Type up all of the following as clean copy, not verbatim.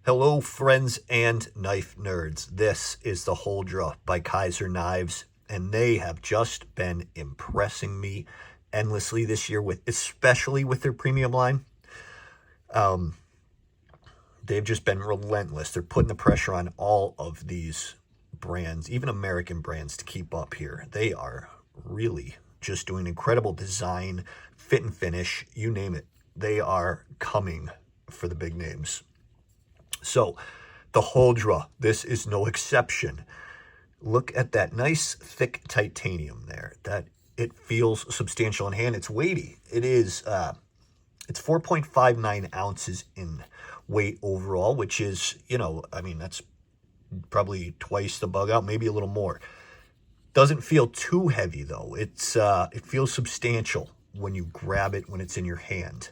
Hello, friends and knife nerds. This is the Huldra by Kizer Knives, and they have just been impressing me endlessly this year, especially with their premium line. They've just been relentless. They're putting the pressure on all of these brands, even American brands, to keep up here. They are really just doing incredible design, fit and finish, you name it. They are coming for the big names. So, the Huldra, this is no exception. Look at that nice thick titanium there. That it feels substantial in hand. It's weighty. It is. It's 4.59 ounces in weight overall, which is, that's probably twice the bug out, maybe a little more. Doesn't feel too heavy though. It feels substantial when you grab it when it's in your hand.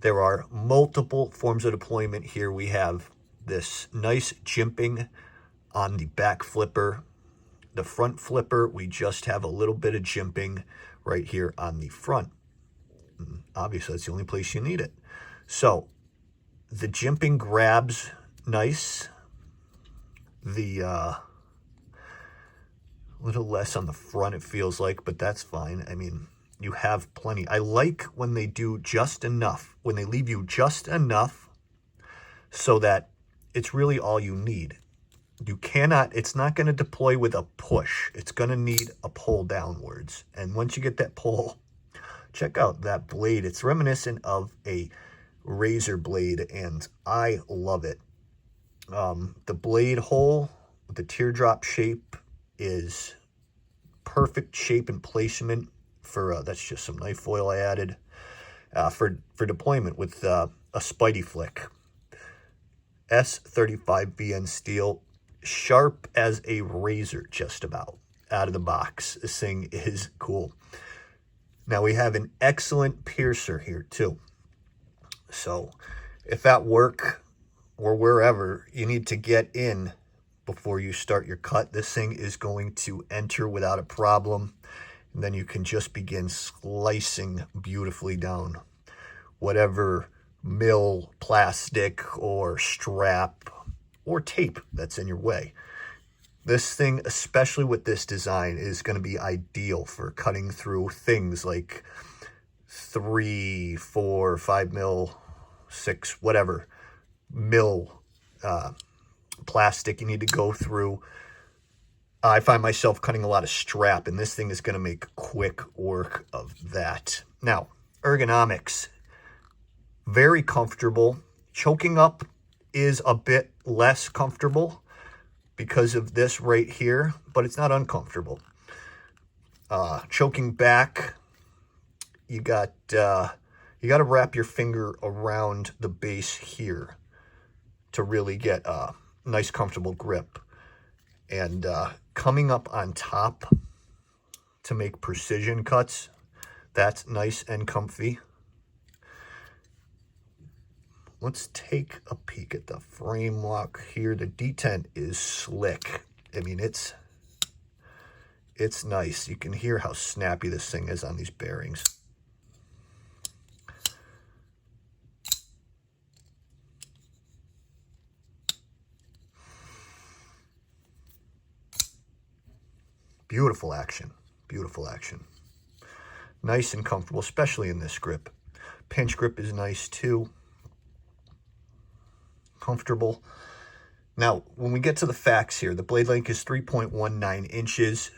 There are multiple forms of deployment here. We have this nice jimping on the back flipper. The front flipper, we just have a little bit of jimping right here on the front. Obviously, that's the only place you need it. So, the jimping grabs nice. The little less on the front, it feels like, but that's fine. I mean, you have plenty. I like when they do just enough, when they leave you just enough so that it's really all you need. It's not going to deploy with a push. It's going to need a pull downwards. And once you get that pull, check out that blade. It's reminiscent of a razor blade, and I love it. The blade hole with the teardrop shape is perfect shape and placement for, that's just some knife foil I added, for deployment with a Spidey flick. S35 VN steel, sharp as a razor just about out of the box. This thing is cool. Now we have an excellent piercer here too. So if at work or wherever you need to get in before you start your cut, this thing is going to enter without a problem. And then you can just begin slicing beautifully down whatever mill, plastic, or strap, or tape that's in your way. This thing, especially with this design, is going to be ideal for cutting through things like 3, 4, 5 mil, 6, whatever mil plastic you need to go through. I find myself cutting a lot of strap, and this thing is going to make quick work of that. Now, ergonomics, very comfortable. Choking up is a bit less comfortable because of this right here, but it's not uncomfortable. Choking back, you got to wrap your finger around the base here to really get a nice comfortable grip. And coming up on top to make precision cuts, that's nice and comfy. Let's take a peek at the frame lock here. The detent is slick. I mean, it's nice. You can hear how snappy this thing is on these bearings. Beautiful action. Beautiful action. Nice and comfortable, especially in this grip. Pinch grip is nice too. Comfortable. Now, when we get to the facts here, the blade length is 3.19 inches,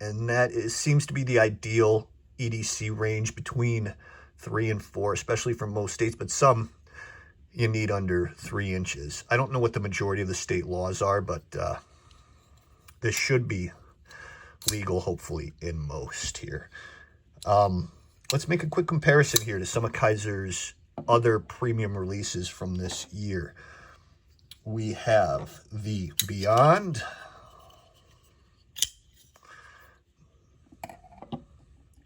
and that seems to be the ideal EDC range, between 3 and 4, especially for most states, but some you need under 3 inches. I don't know what the majority of the state laws are, but this should be legal, hopefully, in most here. Let's make a quick comparison here to some of Kizer's other premium releases from this year. We have the Beyond,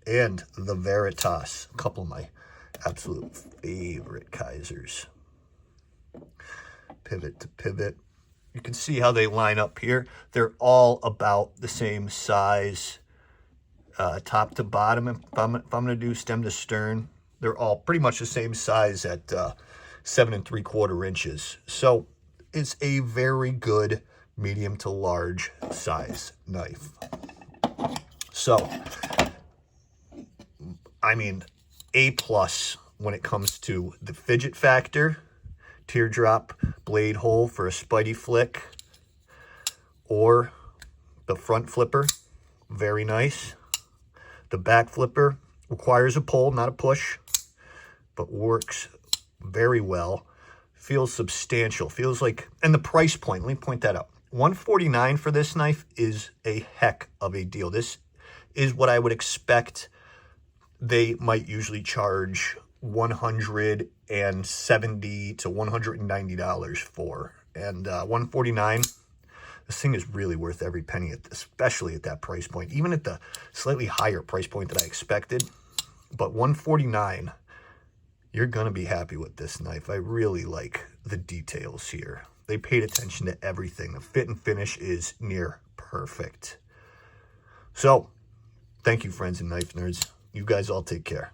and the Veritas, a couple of my absolute favorite Kizers. Pivot to pivot. You can see how they line up here. They're all about the same size, top to bottom. If I'm going to do stem to stern, they're all pretty much the same size at 7 3/4 inches. So is a very good medium to large size knife. So, I mean, A+ when it comes to the fidget factor, teardrop blade hole for a spidey flick, or the front flipper, very nice. The back flipper requires a pull, not a push, but works very well. Feels substantial, feels like, and the price point, let me point that out. $149 for this knife is a heck of a deal. This is what I would expect they might usually charge $170 to $190 for. And $149, this thing is really worth every penny, especially at that price point, even at the slightly higher price point that I expected. But $149, you're going to be happy with this knife. I really like the details here. They paid attention to everything. The fit and finish is near perfect. So, thank you, friends and knife nerds. You guys all take care.